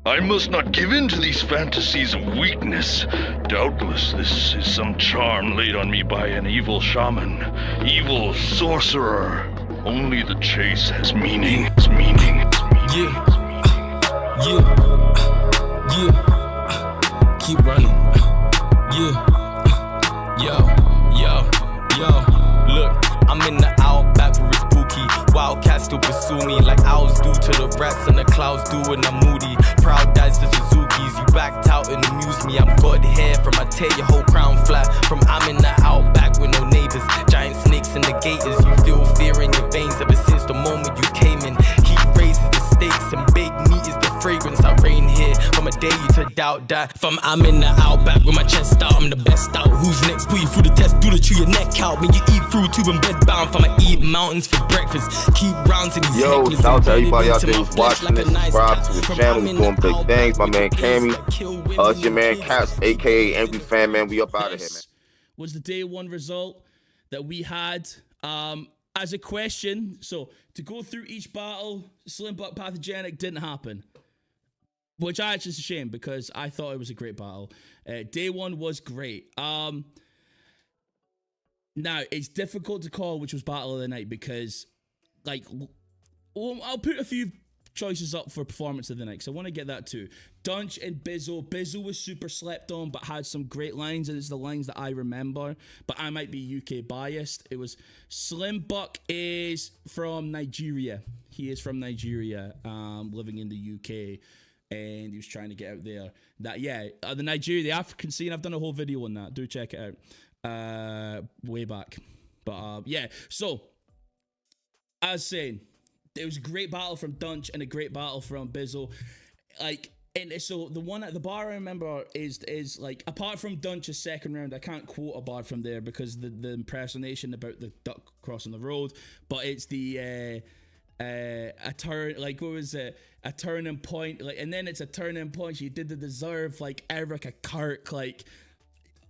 I must not give in to these fantasies of weakness. Doubtless this is some charm laid on me by an evil shaman, evil sorcerer. Only the chase has meaning. It's meaning. Yeah, keep running. Look, I'm in the outback where it's spooky. Wildcats still pursue me like owls do to the rats and the clouds do when I'm moody. Proud dads to Suzuki's, you backed out and amuse me. I'm God hair from I tear your whole crown flat. From I'm in the outback with no neighbors, giant snakes and the gators. You feel fear in your veins ever since the moment you came in. Heat raises the stakes and baked meat is the fragrance. I reign here from a day to doubt that. From I'm in the outback with my chest out, I'm the best out. Who's next? Put you through the test, do to chew your neck out. When you eat through tube and bed bound, from I eat mountains for breakfast. Keep rounds in these Yo, shout out to everybody out there who's watching this. Subscribe to his channel. He's doing big things. My man Cammy. It's your man Cass, aka Angry Fan Man. We up out of here, man. Was the day one result that we had as a question. So to go through each battle, Slim Buck Pathogenic didn't happen, which I actually is a shame because I thought it was a great battle. Day one was great. Now it's difficult to call which was battle of the night because, like, well, I'll put a few choices up for performance of the night, so I want to get that too. Dunch and Bizzle. Bizzle was super slept on, but had some great lines, and it's the lines that I remember, but I might be UK biased. It was Slim Buck is from Nigeria. He is from Nigeria, living in the UK, and he was trying to get out there. The Nigeria, the African scene, I've done a whole video on that. Do check it out. Way back. But yeah, so as saying, it was a great battle from Dunch and a great battle from Bizzle. Like, and so the one at the bar I remember is like, apart from Dunch's second round, I can't quote a bar from there because the impersonation about the duck crossing the road, but it's the a turn, like, what was it, a turning point, like, and then it's a turning point. She did the deserve, like Erica Kirk, like,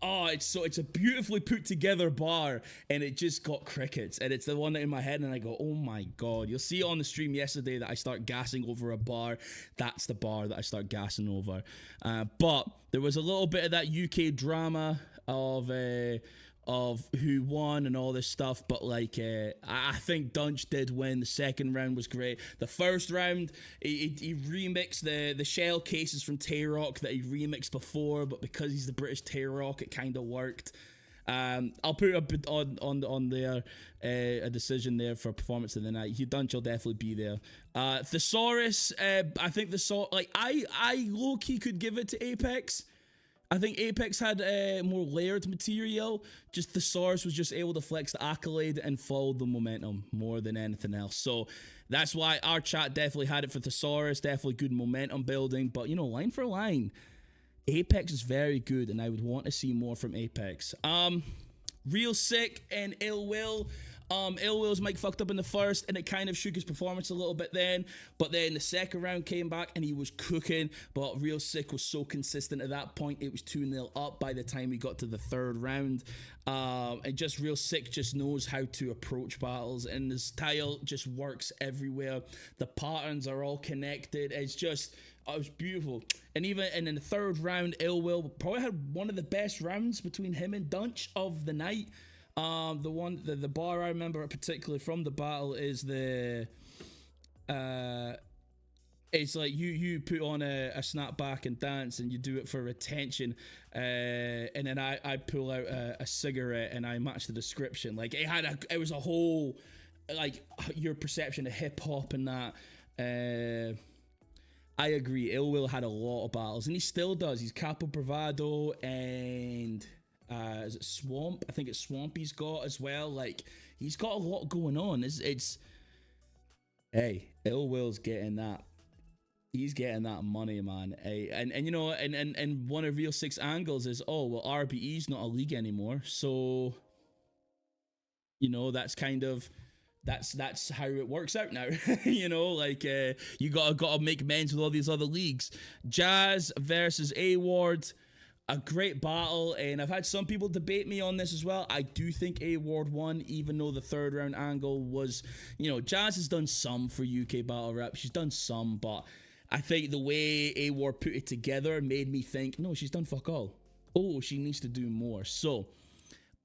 oh, it's a beautifully put together bar, and it just got crickets, and it's the one that in my head, and I go, oh my god. You'll see it on the stream yesterday that I start gassing over a bar. That's the bar that I start gassing over. But there was a little bit of that UK drama of who won and all this stuff, but like I think Dunch did win. The second round was great. The first round, he remixed the shell cases from Tay-Rock that he remixed before, but because he's the British Tay-Rock, it kind of worked. I'll put a bit on there, a decision there for performance of the night. Dunch will definitely be there. Thesaurus, I think I low-key could give it to Apex. I think Apex had more layered material. Just Thesaurus was just able to flex the accolade and follow the momentum more than anything else. So that's why our chat definitely had it for Thesaurus. Definitely good momentum building. But, you know, line for line, Apex is very good, and I would want to see more from Apex. Real Sick and Ill Will. Ill Will's mic fucked up in the first, and it kind of shook his performance a little bit then, but then the second round came back and he was cooking. But Real Sick was so consistent at that point. It was 2-0 up by the time we got to the third round. And just Real Sick just knows how to approach battles, and the style just works everywhere. The patterns are all connected. It's just, it was beautiful. And even in the third round, Ill Will probably had one of the best rounds between him and Dunch of the night. The bar I remember particularly from the battle is it's like you put on a snapback and dance, and you do it for retention, and then I pull out a cigarette and I match the description. Like, it was a whole, like, your perception of hip hop and that. I agree, Ill Will had a lot of battles, and he still does. He's Capo Bravado and is it Swamp? I think it's Swamp he's got as well. Like, he's got a lot going on. It's hey, Ill Will's getting that. He's getting that money, man. Hey, and you know, and one of Real Six angles is, oh well, RBE's not a league anymore, so you know, that's kind of that's how it works out now. You know, like you gotta make amends with all these other leagues. Jazz versus A-Ward. A great battle, and I've had some people debate me on this as well. I do think A-Ward won, even though the third round angle was, you know, Jazz has done some for UK battle rap. She's done some, but I think the way A-Ward put it together made me think, no, she's done fuck all. Oh, she needs to do more. So,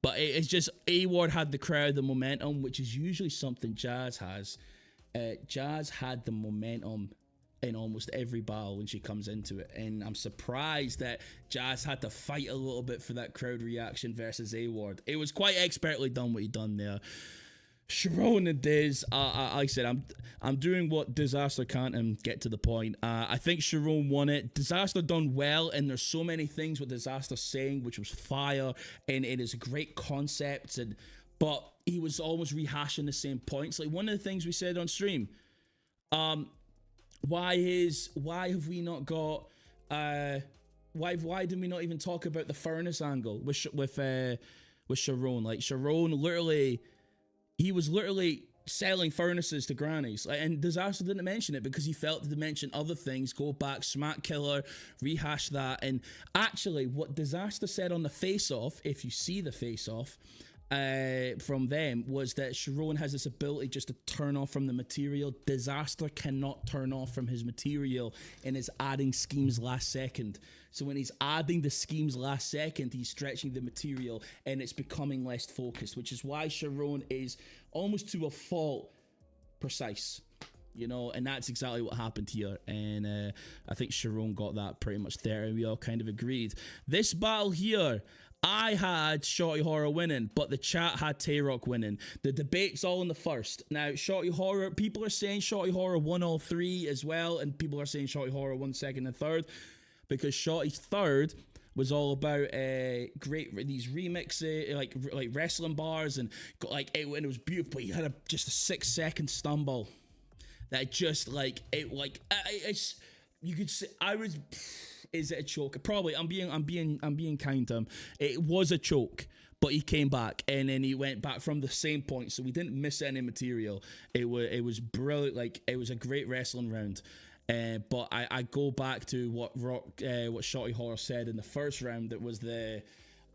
but it's just A-Ward had the crowd, the momentum, which is usually something Jazz has. Jazz had the momentum in almost every battle when she comes into it, and I'm surprised that Jazz had to fight a little bit for that crowd reaction versus A-Ward. It was quite expertly done what he done there. Sharon and Diz, like I said, I'm doing what Disaster can't and get to the point. I think Sharon won it. Disaster done well, and there's so many things with Disaster saying, which was fire, and it is a great concept, but he was almost rehashing the same points. Like one of the things we said on stream, why have we not got why did we not even talk about the furnace angle with Sharon? Like Sharon literally, he was literally selling furnaces to grannies, and Disaster didn't mention it because he felt to mention other things, go back, smack killer, rehash that. And actually what Disaster said on the face off, if you see the face off from them, was that Sharon has this ability just to turn off from the material. Disaster cannot turn off from his material and is adding schemes last second. So when he's adding the schemes last second, he's stretching the material and it's becoming less focused, which is why Sharon is almost to a fault precise, you know, and that's exactly what happened here. And I think Sharon got that pretty much there, and we all kind of agreed. This battle here, I had Shorty Horror winning, but the chat had Tay-Rock winning. The debate's all in the first. Now, Shorty Horror, people are saying Shorty Horror won all three as well, and people are saying Shorty Horror won second and third, because Shorty's third was all about these remixes, like wrestling bars, and like it was beautiful. But he had just a 6-second stumble that just it's you could say I was. Is it a choke? Probably. I'm being kind to him. It was a choke, but he came back and then he went back from the same point, so we didn't miss any material. It was brilliant. Like it was a great wrestling round. But I go back to what Shorty Horror said in the first round. That was the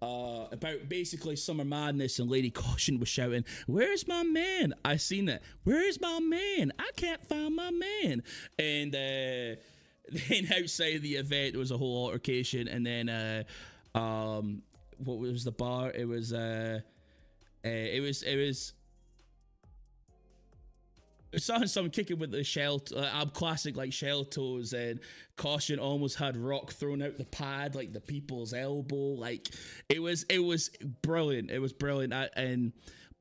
about basically Summer Madness, and Lady Caution was shouting, "Where's my man? I seen it. Where's my man? I can't find my man." And then outside the event there was a whole altercation, and then what was the bar? It was someone kicking with the shell, classic like shell toes, and Caution almost had Rock thrown out the pad, like the people's elbow. Like it was brilliant. It was brilliant.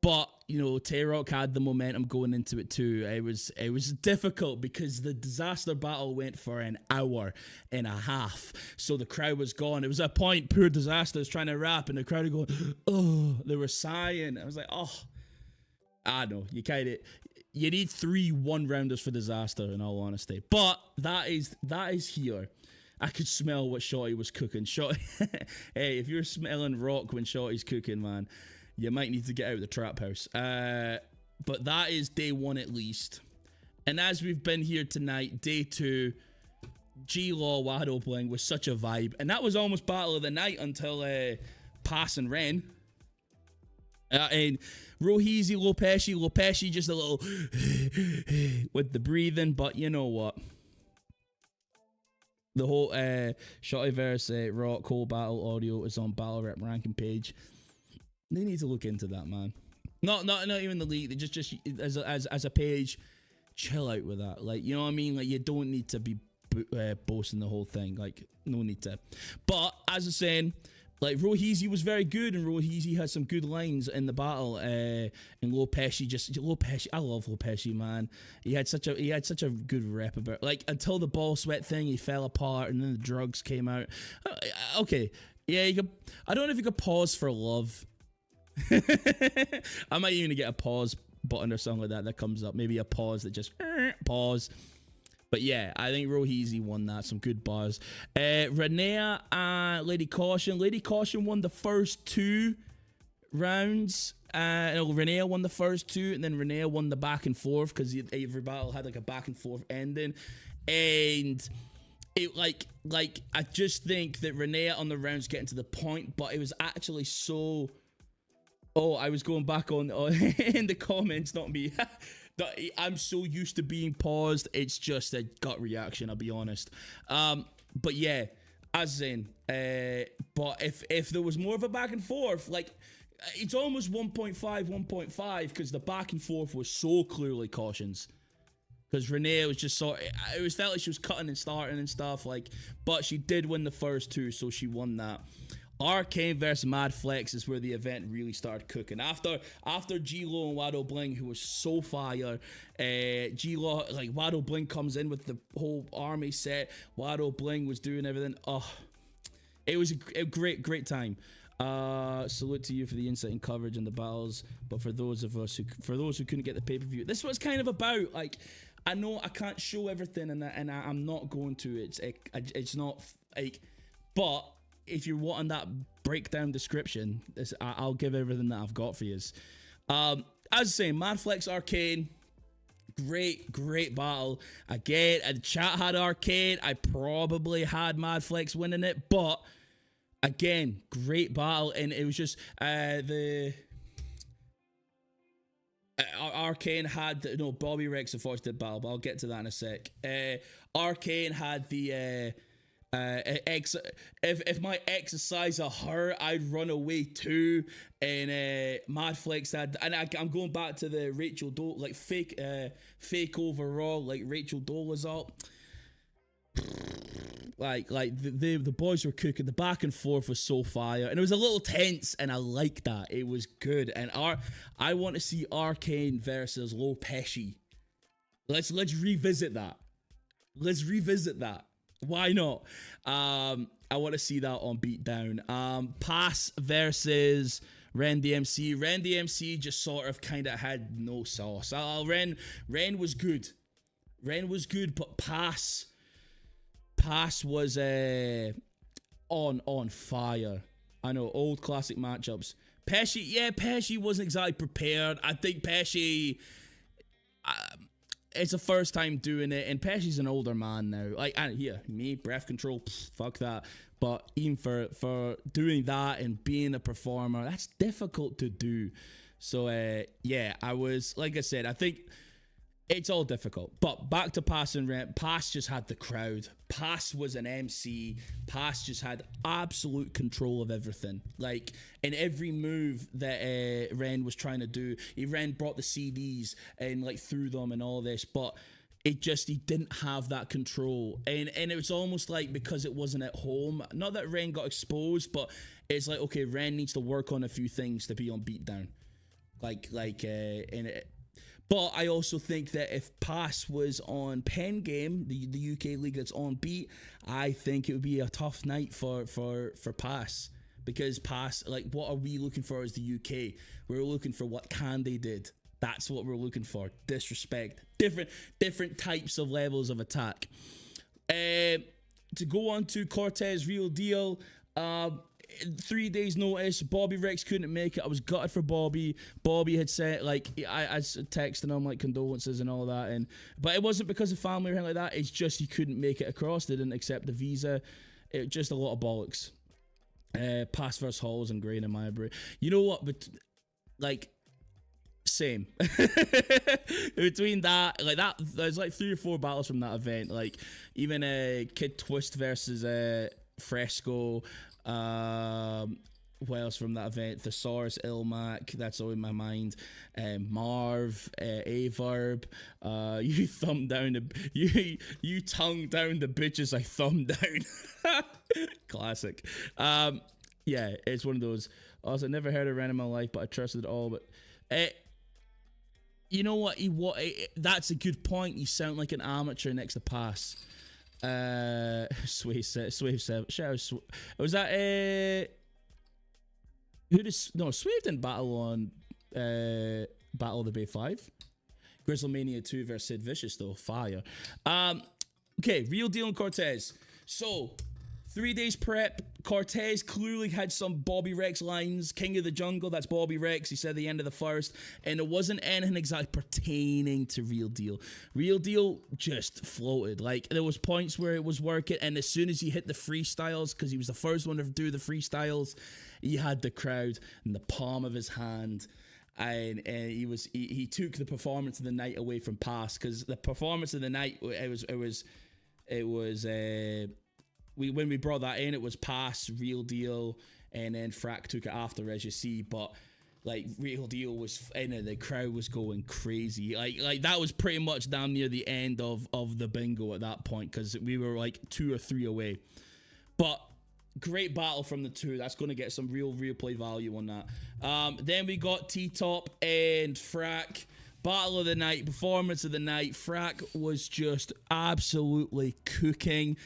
But you know, Tay-Rock had the momentum going into it too. It was difficult because the Disaster battle went for an hour and a half, so the crowd was gone. It was a point poor Disaster was trying to rap, and the crowd were going, oh, they were sighing. I was like, oh, I know you need 3 1-rounders for Disaster, in all honesty. But that is here. I could smell what Shorty was cooking. Shorty, hey, if you're smelling Rock when Shorty's cooking, man, you might need to get out of the trap house. But that is day 1 at least. And as we've been here tonight, day 2, G-Law Wado playing was such a vibe. And that was almost battle of the night until Pass and Ren. And Roheezy, Lopeshi, just a little with the breathing. But you know what? The whole Shottyverse Rock whole battle audio is on Battle Rep ranking page. They need to look into that, man. Not even the league. They just as a page, chill out with that. Like, you know what I mean? Like, you don't need to be boasting the whole thing. Like, no need to. But as I was saying, like Roheezy was very good, and Roheezy had some good lines in the battle. And Lopeshi, I love Lopeshi, man. He had such a good rep about, like, until the ball sweat thing, he fell apart, and then the drugs came out. Okay, yeah, I don't know if you could pause for love. I might even get a pause button or something like that comes up. Maybe a pause that just pause. But yeah, I think Roheezy won that. Some good bars. Renea and Lady Caution. Lady Caution won the first 2 rounds. Renea won the first 2, and then Renea won the back and forth, because every battle had like a back and forth ending. And it like I just think that Renea on the rounds getting to the point, but it was actually so. Oh, I was going back on in the comments, not me. I'm so used to being paused. It's just a gut reaction, I'll be honest. But yeah, as in, but if there was more of a back and forth, like, it's almost 1.5, because the back and forth was so clearly cautions. Because Renee was just it was felt like she was cutting and starting and stuff, like, but she did win the first two, so she won that. Arcane versus Mad Flex is where the event really started cooking. After G-Lo and Wado Bling, who was so fire, G-Lo, like, Wado Bling comes in with the whole army set. Wado Bling was doing everything. Oh, it was a great time. Salute to you for the insight and coverage and the battles. But for those who couldn't get the pay-per-view, this was kind of about, like, I know I can't show everything, and I'm not going to. It's not like, but if you're wanting that breakdown description, I'll give everything that I've got for you. As I say, Mad Flex Arcane, great battle. Again, the chat had Arcane. I probably had Mad Flex winning it, but again, great battle, and it was just Arcane had Bobby Rex unfortunately did battle, but I'll get to that in a sec. Arcane had the if my exercise a hurt, I'd run away too. And Mad Flex had, and I'm going back to the Rachel Dole, like, fake overall, like, Rachel Dole was up. Like the boys were cooking. The back and forth was so fire, and it was a little tense, and I like that. It was good, and I want to see Arcane versus Low Pesci. Let's revisit that. Why not? I want to see that on Beatdown. Pass versus Ren DMC. Ren DMC just sort of kind of had no sauce. Ren was good. But Pass was on fire. I know, old classic matchups. Pesci wasn't exactly prepared. I think Pesci, it's the first time doing it, and Pesci's an older man now. Like, me, breath control, fuck that. But even for doing that and being a performer, that's difficult to do. So I was, like I said, I think it's all difficult. But back to Pass and Ren. Pass just had the crowd. Pass was an MC. Pass just had absolute control of everything. Like, in every move that Ren was trying to do, Ren brought the CDs and, like, threw them and all this, but he didn't have that control. And it was almost like, because it wasn't at home, not that Ren got exposed, but it's like, okay, Ren needs to work on a few things to be on Beatdown. But I also think that if Pass was on Pen Game, the UK league that's on Beat, I think it would be a tough night for Pass. Because Pass, like, what are we looking for as the UK? We're looking for what Kotd did. That's what we're looking for. Disrespect. Different types of levels of attack. To go on to Cortez Real Deal, 3 days notice, Bobby Rex couldn't make it. I was gutted for Bobby. Bobby had said, like, I texted him, like, condolences and all that, but it wasn't because of family or anything like that. It's just he couldn't make it across. They didn't accept the visa. It just a lot of bollocks. Pass versus Halls and Grain and Mybury. You know what? But, like, same. Between that, there's like 3 or 4 battles from that event. Like, even Kid Twist versus Fresco. What else from that event? Thesaurus, Ilmac, that's all in my mind. Marv, Averb, you thumb down you tongue down the bitches I thumb down. Classic. Yeah, it's one of those. Also, I never heard of Ren in my life, but I trusted it all. But you know what? That's a good point. You sound like an amateur next to Pass. Swave 7. Was that Swave didn't battle on Battle of the Bay 5. Grizzlemania 2 versus Sid Vicious though. Fire. Okay, Real Deal and Cortez. So 3 days prep. Cortez clearly had some Bobby Rex lines. King of the Jungle, that's Bobby Rex. He said the end of the first. And it wasn't anything exactly pertaining to Real Deal. Real Deal just floated. Like, there was points where it was working. And as soon as he hit the freestyles, because he was the first one to do the freestyles, he had the crowd in the palm of his hand. and he took the performance of the night away from Pass, because the performance of the night, when we brought that in, it was Pass, Real Deal, and then Frack took it after, as you see. But like, Real Deal was in it, the crowd was going crazy. Like that was pretty much damn near the end of the bingo at that point, because we were like 2 or 3 away. But great battle from the two. That's going to get some real replay value on that. Then we got T-Top and Frack. Battle of the night, performance of the night. Frack was just absolutely cooking.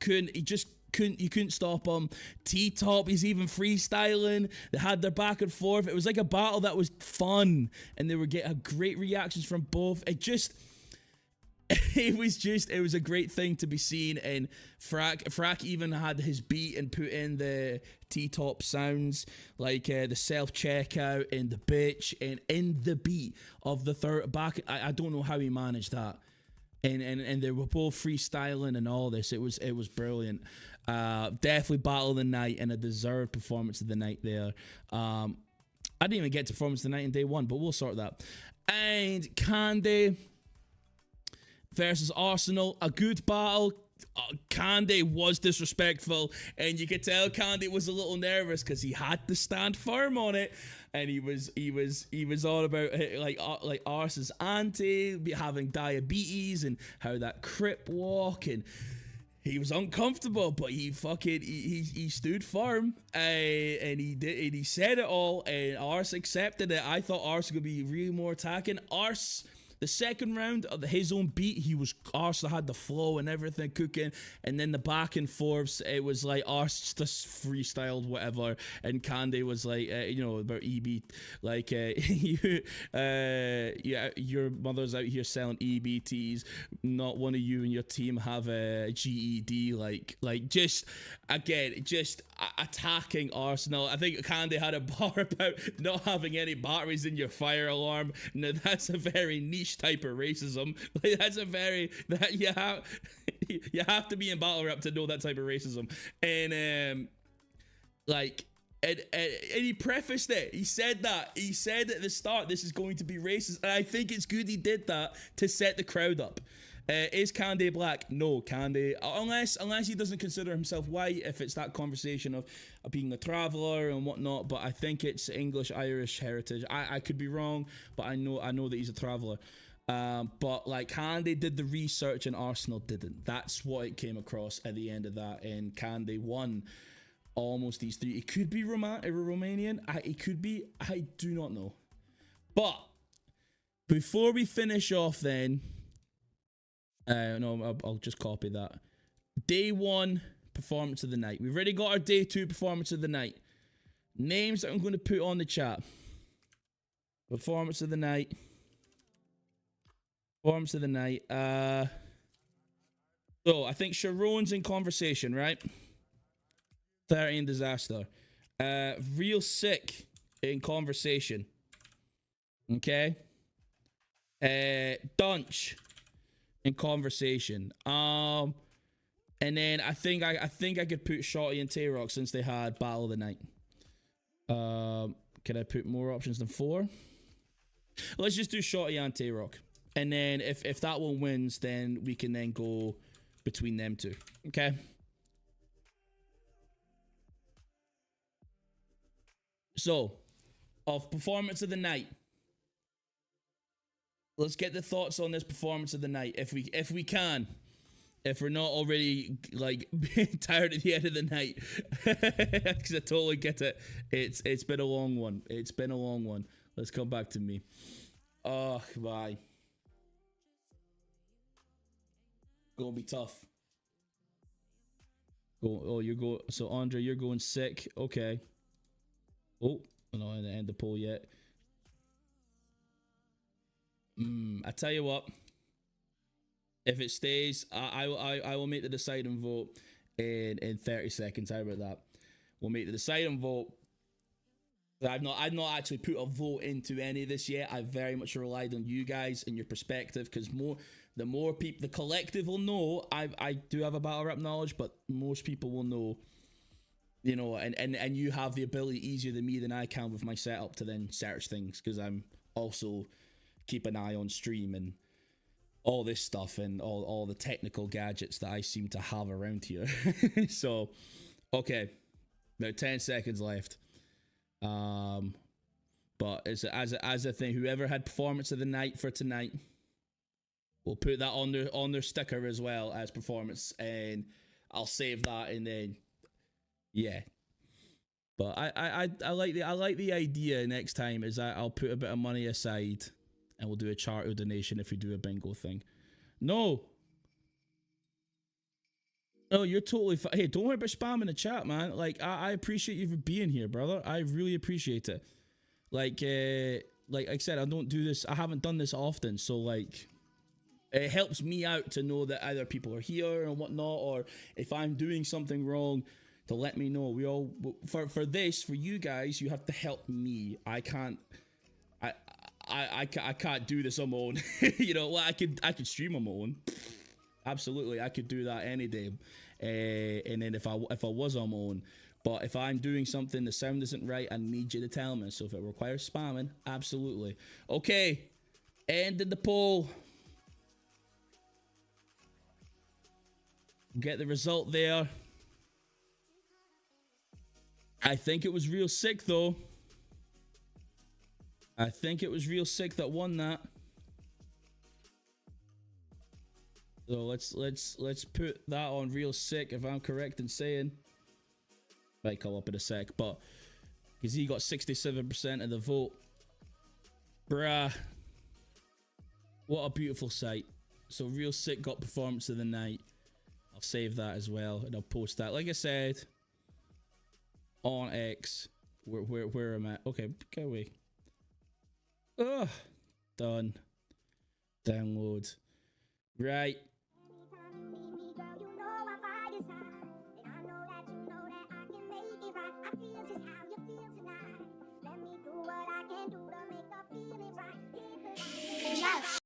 You couldn't stop him. T-Top, he's even freestyling. They had their back and forth. It was like a battle that was fun, and they were getting great reactions from both. It was a great thing to be seen. And Frack even had his beat and put in the T-Top sounds, like the self-checkout and the bitch, and in the beat of the third back. I don't know how he managed that. And they were both freestyling and all this. It was brilliant. Definitely battle of the night, and a deserved performance of the night there. I didn't even get to performance of the night in day one, but we'll sort that. And Kotd versus Arsenal, a good battle. Kotd was disrespectful, and you could tell Kotd was a little nervous because he had to stand firm on it, and he was all about like Arse's auntie having diabetes and how that crip walk, and he was uncomfortable, but he stood firm, and he said it all, and Arse accepted it. I thought Arse could be really more attacking. Arse, the second round of his own beat, Arse had the flow and everything cooking, and then the back and forths, it was like Arse just freestyled whatever, and Kotd was like, about EB, like, your mother's out here selling EBTs, not one of you and your team have a GED, like just attacking Arsenal. I think Kotd had a bar about not having any batteries in your fire alarm. Now that's a very niche type of racism. Like, that's a very, that you have to be in battle rap to know that type of racism. And and he prefaced it. He said at the start, this is going to be racist, and I think it's good he did that to set the crowd up. Is Kotd black? No, Kotd, unless he doesn't consider himself white, if it's that conversation of being a traveler and whatnot, but I think it's English Irish heritage. I could be wrong, but I know that he's a traveler. But like, Kotd did the research and Arsenal didn't. That's what it came across at the end of that, and Kotd won almost these 3. It could be Romanian. It could be. I do not know. But before we finish off, then. No, I'll just copy that. Day 1 performance of the night. We've already got our day 2 performance of the night. Names that I'm going to put on the chat. Performance of the night. Performance of the night. So I think Sharon's in conversation, right? 13 disaster. Real sick in conversation. Okay. Dunch in conversation. And then I think I could put Shotty and Tay-Rock since they had battle of the night. Can I put more options than 4? Let's just do Shotty and Tay-Rock. And then if that one wins, then we can then go between them two. Okay. So, of performance of the night. Let's get the thoughts on this performance of the night, if we can. If we're not already like tired at the end of the night, because I totally get it. It's been a long one. It's been a long one. Let's come back to me. Oh, bye. Gonna be tough. So Andre, you're going sick. Okay. Oh, no, I didn't end the poll yet. I tell you what. If it stays, I will make the deciding vote in 30 seconds. How about that? We'll make the deciding vote. I've not actually put a vote into any of this yet. I very much relied on you guys and your perspective, because the more people, the collective will know. I do have a battle rap knowledge, but most people will know you know, and you have the ability easier than me than I can with my setup to then search things, because I'm also keep an eye on stream and all this stuff and all the technical gadgets that I seem to have around here. So, okay, about 10 seconds left. But as a thing, whoever had performance of the night for tonight, we'll put that on their sticker as well as performance, and I'll save that, and then yeah. But I like the idea next time is I'll put a bit of money aside and we'll do a charitable donation if we do a bingo thing. No, you're totally fine. Hey, don't worry about spamming the chat, man. Like I appreciate you for being here, brother. I really appreciate it. Like I said, I don't do this. I haven't done this often, so like, it helps me out to know that either people are here and whatnot, or if I'm doing something wrong, to let me know. We all for you guys, you have to help me. I can't do this on my own. You know, well, I could stream on my own. Absolutely, I could do that any day. And then if I was on my own. But if I'm doing something, the sound isn't right, I need you to tell me. So if it requires spamming, absolutely. Okay, ended the poll. Get the result there. I think it was Real Sick, though. I think it was Real Sick that won that. So let's put that on Real Sick, if I'm correct in saying. Might come up in a sec, but because he got 67% of the vote. Bruh. What a beautiful sight. So Real Sick got performance of the night. I'll save that as well, and I'll post that. Like I said, on X, where am I? Okay, get away. Ugh. Done. Download. Right.